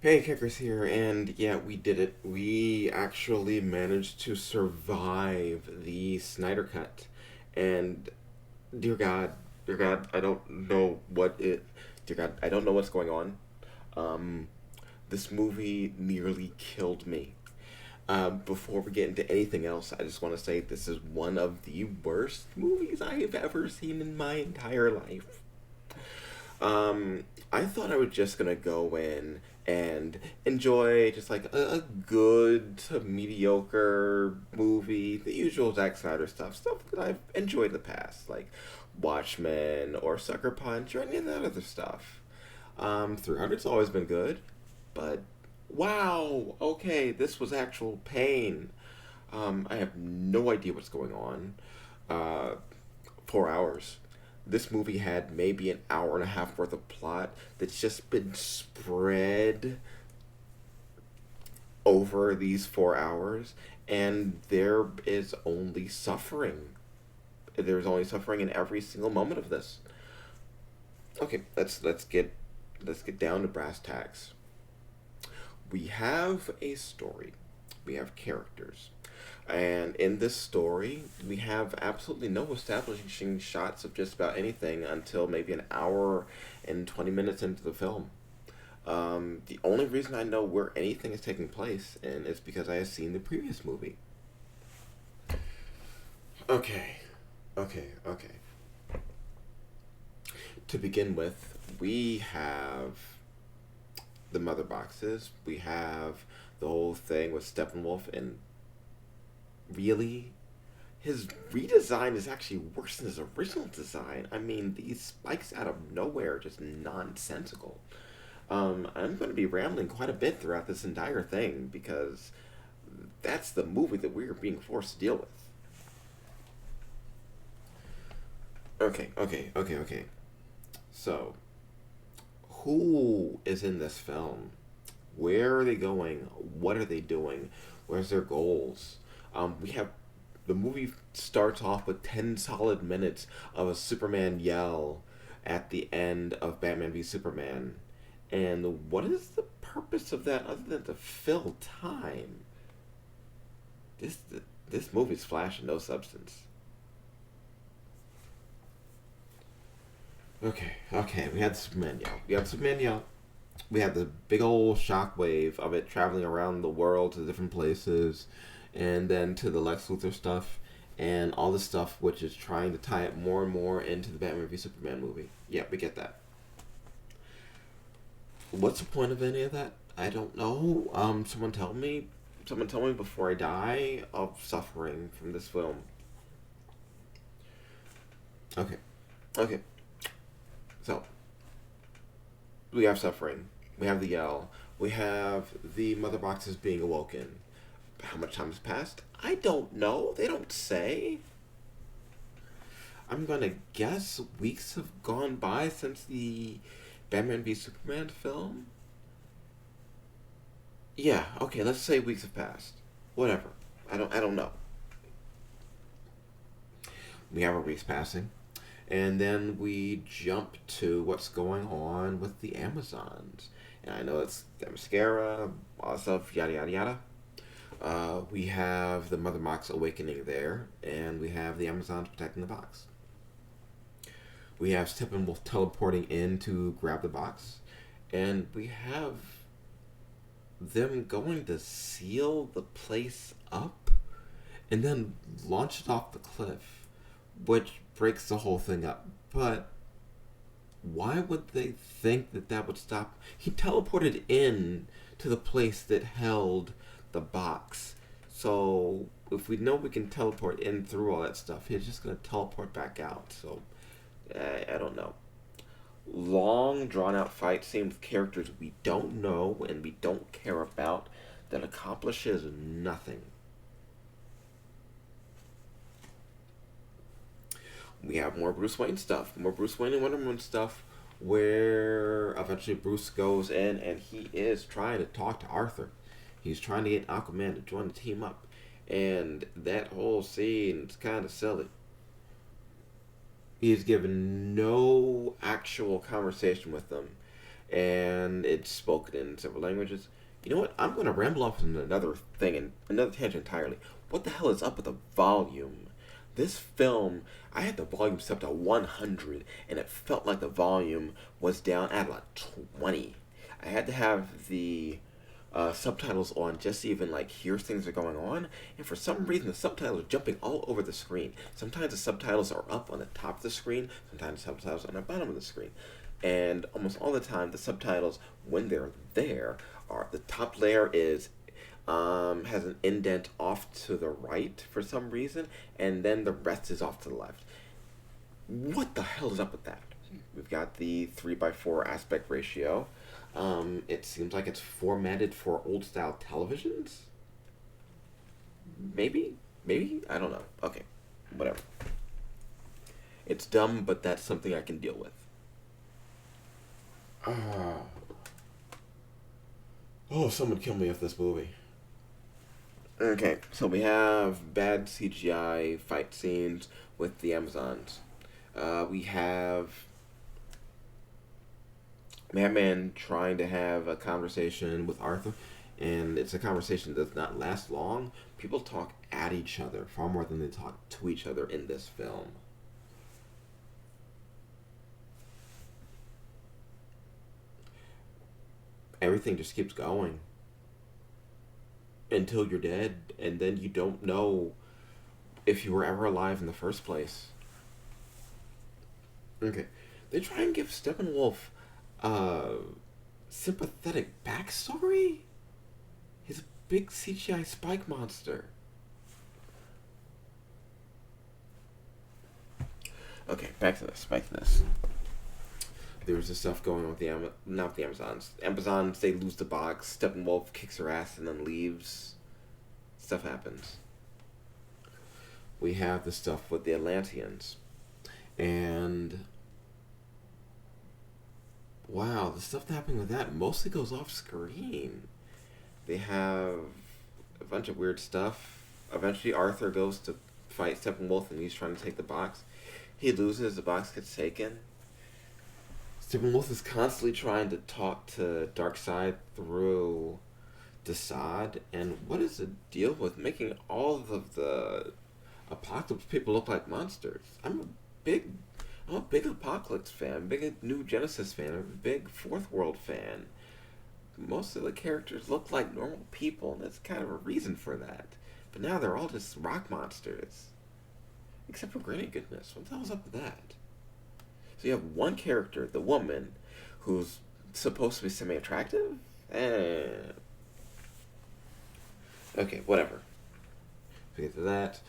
Hey, Kickers here, and yeah, we did it. We actually managed to survive the Snyder Cut. And dear God, dear God, I don't know what it. Dear God, I don't know what's going on. Um, this movie nearly killed me. Before we get into anything else, I just want to say this is one of the worst movies I have ever seen in my entire life. Um, I thought I was just gonna go in and enjoy just like a good to mediocre movie, the usual Zack Snyder stuff that I've enjoyed in the past, like Watchmen or Sucker Punch or any of that other stuff. 300's always been good, but wow, okay, this was actual pain. I have no idea what's going on. Uh, 4 hours. This movie had maybe an hour and a half worth of plot that's just been spread over these 4 hours, and there is only suffering. There's only suffering in every single moment of this. Okay, let's get down to brass tacks. We have a story. We have characters. And in this story, we have absolutely no establishing shots of just about anything until maybe an hour and 20 minutes into the film. The only reason I know where anything is taking place, and it's because I have seen the previous movie. Okay, okay. To begin with, we have the mother boxes. We have the whole thing with Steppenwolf, and really, his redesign is actually worse than his original design. I mean, these spikes out of nowhere are just nonsensical. I'm going to be rambling quite a bit throughout this entire thing because that's the movie that we are being forced to deal with. Okay. So, who is in this film? Where are they going? What are they doing? Where's their goals? We have the movie starts off with 10 solid minutes of a Superman yell at the end of Batman v Superman. And what is the purpose of that other than to fill time? This this movie's flash and no substance. Okay, we had Superman yell. We have Superman yell. We have the big old shockwave of it traveling around the world to different places, and then to the Lex Luthor stuff, and all the stuff which is trying to tie it more and more into the Batman v Superman movie. Yeah, we get that. What's the point of any of that? I don't know. Someone tell me. Someone tell me before I die of suffering from this film. Okay, okay. So we have suffering. We have the yell. We have the mother boxes being awoken. How much time has passed? I don't know. They don't say. I'm gonna guess weeks have gone by since the Batman v Superman film. Yeah, okay, let's say weeks have passed. Whatever. I don't know. We have our weeks passing. And then we jump to what's going on with the Amazons. And I know it's the mascara, all that stuff, yada yada yada. We have the Mother Box awakening there, and we have the Amazons protecting the box. We have Steppenwolf teleporting in to grab the box, and we have them going to seal the place up and then launch it off the cliff, which breaks the whole thing up. But why would they think that that would stop? He teleported in to the place that held the box. So if we know we can teleport in through all that stuff, he's just gonna teleport back out. So I don't know. Long drawn out fight scene with characters we don't know and we don't care about that accomplishes nothing. We have more Bruce Wayne stuff, more Bruce Wayne and Wonder Woman stuff, where eventually Bruce goes in and he is trying to talk to Arthur. He's trying to get Aquaman to join the team up, and that whole scene is kind of silly. He's given no actual conversation with them, and it's spoken in several languages. You know what? I'm going to ramble off on another thing and another tangent entirely. What the hell is up with the volume? This film, I had the volume set to 100, and it felt like the volume was down at like 20. I had to have the subtitles on just to even like hear things are going on, and for some reason the subtitles are jumping all over the screen. Sometimes the subtitles are up on the top of the screen, sometimes the subtitles are on the bottom of the screen, and almost all the time the subtitles, when they're there, are the top layer is has an indent off to the right for some reason, and then the rest is off to the left. What the hell is up with that? We've got the 3:4 aspect ratio. It seems like it's formatted for old style televisions. Maybe? Maybe? I don't know. Okay. Whatever. It's dumb, but that's something I can deal with. Uh, oh, someone kill me with this movie. Okay, so we have bad CGI fight scenes with the Amazons. We have Madman trying to have a conversation with Arthur, and it's a conversation that does not last long. People talk at each other far more than they talk to each other in this film. Everything just keeps going until you're dead, and then you don't know if you were ever alive in the first place. Okay. They try and give Steppenwolf a sympathetic backstory? He's a big CGI spike monster. Okay, back to this. Back to this. There's this stuff going on with not the Amazons. Amazons, they lose the box. Steppenwolf kicks her ass and then leaves. Stuff happens. We have the stuff with the Atlanteans. And wow, the stuff happening with that mostly goes off screen. They have a bunch of weird stuff. Eventually, Arthur goes to fight Steppenwolf, and he's trying to take the box. He loses. The box gets taken. Steppenwolf is constantly trying to talk to Darkseid through Desaad. And what is the deal with making all of the Apocalypse people look like monsters? Big I'm a big Apocalypse fan, big New Genesis fan, I'm a big Fourth World fan. Most of the characters look like normal people, and that's kind of a reason for that. But now they're all just rock monsters. Except for Granny Goodness. What the hell's up with that? So you have one character, the woman, who's supposed to be semi-attractive? Okay, whatever. We get to that.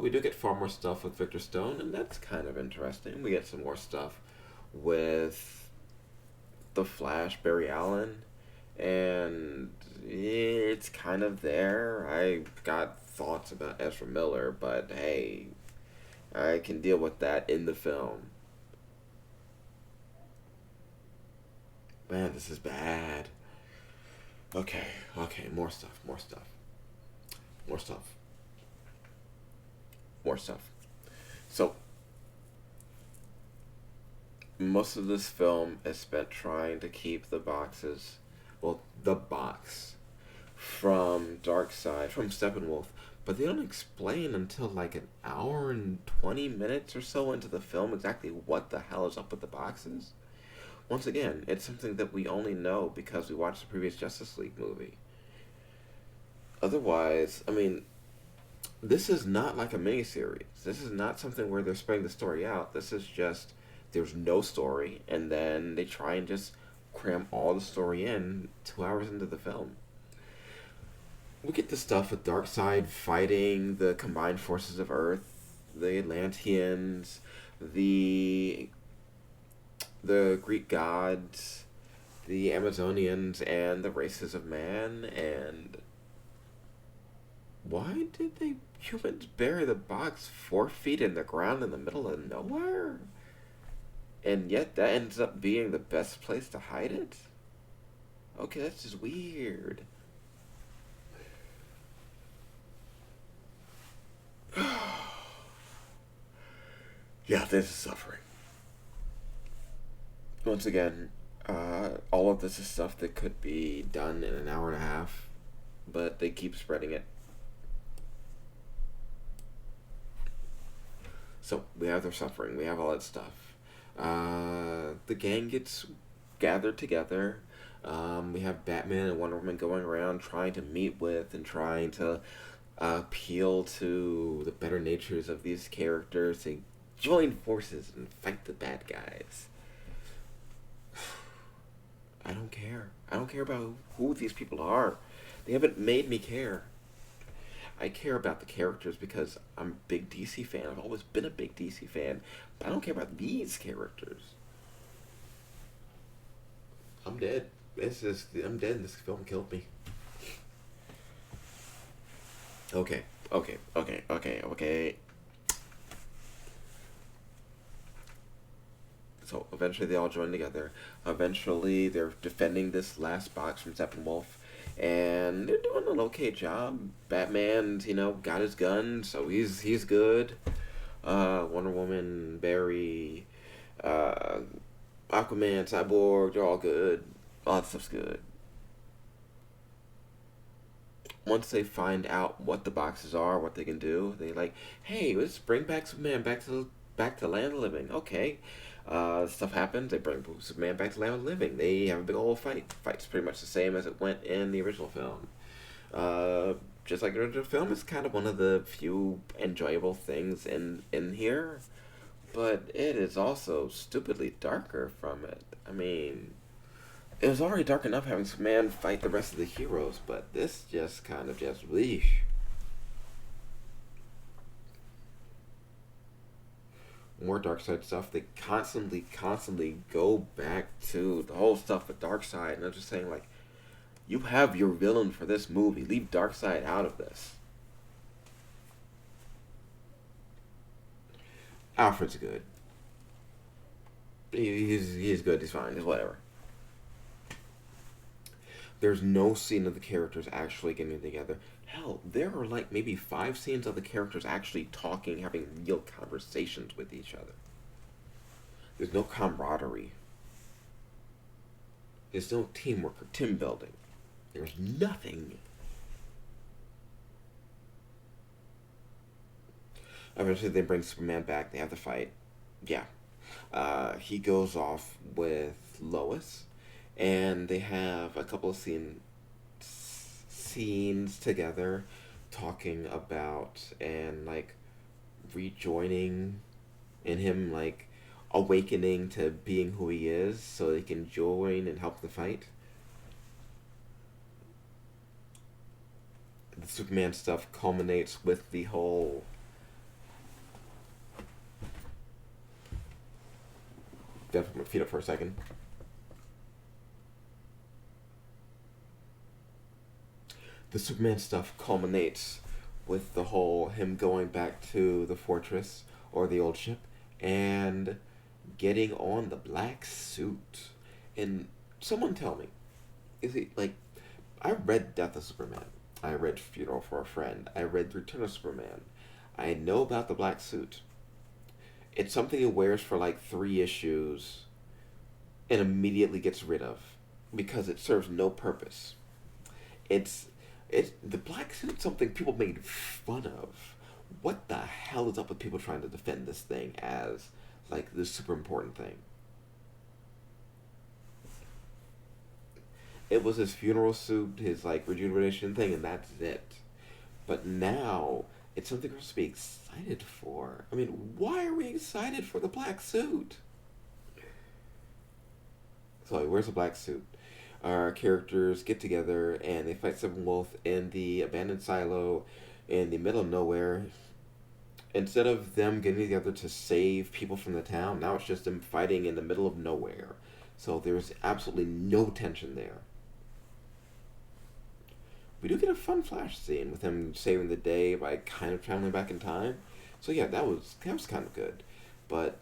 We do get far more stuff with Victor Stone, and that's kind of interesting. We get some more stuff with the Flash, Barry Allen, and it's kind of there. I got thoughts about Ezra Miller, but hey, I can deal with that in the film. Man, this is bad. Okay, more stuff, more stuff, more stuff, more stuff. So, most of this film is spent trying to keep the boxes, well, the box, from Darkseid, from Steppenwolf, but they don't explain until like an hour and 20 minutes or so into the film exactly what the hell is up with the boxes. Once again, it's something that we only know because we watched the previous Justice League movie. Otherwise, I mean, this is not like a miniseries. This is not something where they're spreading the story out. This is just, there's no story, and then they try and just cram all the story in 2 hours into the film. We get the stuff with Darkseid fighting the combined forces of Earth, the Atlanteans, the Greek gods, the Amazonians, and the races of man. And why did they humans bury the box 4 feet in the ground in the middle of nowhere? And yet that ends up being the best place to hide it? Okay, that's just weird. Yeah, this is suffering. Once again, All of this is stuff that could be done in an hour and a half, but they keep spreading it. So we have their suffering, we have all that stuff. The gang gets gathered together. We have Batman and Wonder Woman going around trying to meet with and trying to appeal to the better natures of these characters to join forces and fight the bad guys. I don't care. I don't care about who these people are. They haven't made me care. I care about the characters because I'm a big DC fan. I've always been a big DC fan. But I don't care about these characters. I'm dead. I'm dead. This film killed me. Okay. So eventually they all join together. Eventually they're defending this last box from Steppenwolf, and they're doing an okay job. Batman's got his gun, so he's good. Wonder Woman, Barry, uh, Aquaman, Cyborg, they're all good. All that stuff's good. Once they find out what the boxes are, what they can do, they like, hey, let's bring back Superman back to land of the living. Okay, stuff happens. They bring Superman back to land of the living. They have a big old fight. Fight's pretty much the same as it went in the original film. Uh, just like the original film, it's kind of one of the few enjoyable things in here, but it is also stupidly darker from it. I mean, it was already dark enough having Superman fight the rest of the heroes, but this just kind of just leash. More dark side stuff. They constantly go back to the whole stuff with dark side, and I'm just saying like, you have your villain for this movie. Leave dark side out of this. Alfred's good. He's good. He's fine. He's whatever. There's no scene of the characters actually getting together. Hell, there are like maybe 5 scenes of the characters actually talking, having real conversations with each other. There's no camaraderie. There's no teamwork or team building. There's nothing. Eventually, they bring Superman back. They have to fight. Yeah. He goes off with Lois, and they have a couple of scenes together, talking about and like rejoining, and him like awakening to being who he is, so they can join and help the fight. The Superman stuff culminates with the whole Dev, put my feet up for a second. The Superman stuff culminates with the whole him going back to the fortress or the old ship and getting on the black suit. And someone tell me, is it like, I read Death of Superman. I read Funeral for a Friend. I read Return of Superman. I know about the black suit. It's something he wears for like 3 issues and immediately gets rid of because it serves no purpose. It's the black suit. Something people made fun of. What the hell is up with people trying to defend this thing as like the super important thing? It was his funeral suit, his like rejuvenation thing, and that's it. But now it's something we're supposed to be excited for. I mean, why are we excited for the black suit? So he wears a black suit. Our characters get together and they fight Steppenwolf in the abandoned silo in the middle of nowhere. Instead of them getting together to save people from the town, now it's just them fighting in the middle of nowhere. So there's absolutely no tension there. We do get a fun Flash scene with him saving the day by kind of traveling back in time. So yeah, that was kind of good. But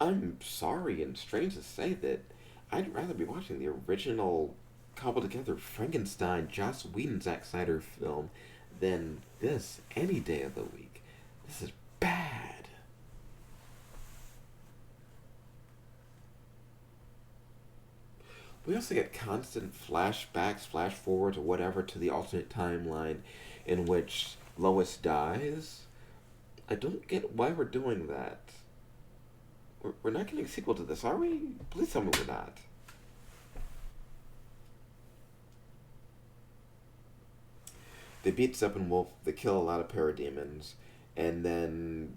I'm sorry and strange to say that I'd rather be watching the original cobbled together Frankenstein Joss Whedon Zack Snyder film than this any day of the week. This is bad. we also get constant flashbacks, flash forwards, or whatever to the alternate timeline in which Lois dies. I don't get why we're doing that. We're not getting a sequel to this, are we? Please tell me we're not. They beat Steppenwolf, they kill a lot of parademons, and then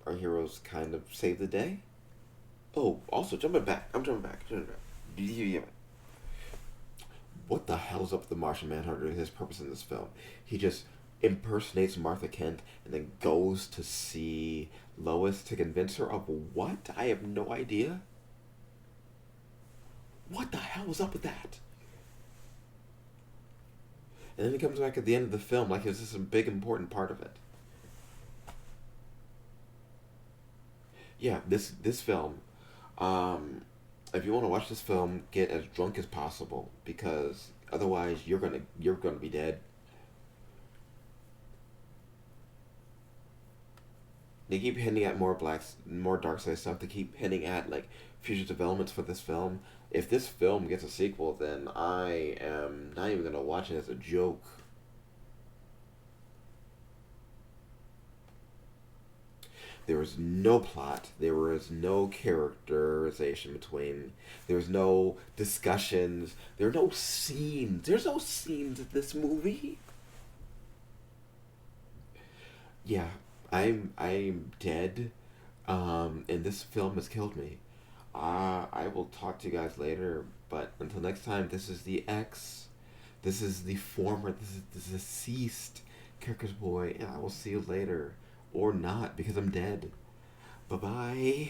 our heroes kind of save the day. Oh, also, jumping back. I'm jumping back. Jumping back. Yeah. What the hell's up with the Martian Manhunter and his purpose in this film? He just impersonates Martha Kent and then goes to see Lois to convince her of what? I have no idea. What the hell was up with that? And then he comes back at the end of the film like this is a big important part of it. Yeah, this film. If you want to watch this film, get as drunk as possible because otherwise you're gonna be dead. They keep hinting at more dark side stuff. They keep hinting at like future developments for this film. If this film gets a sequel, then I am not even gonna watch it as a joke. There was no plot. There was no characterization between. There was no discussions. There are no scenes. There's no scenes in this movie. Yeah, I'm dead. And this film has killed me. I will talk to you guys later. But until next time, this is the ex. This is the former. This is the deceased Kirkus boy, and I will see you later, or not because I'm dead. Bye bye.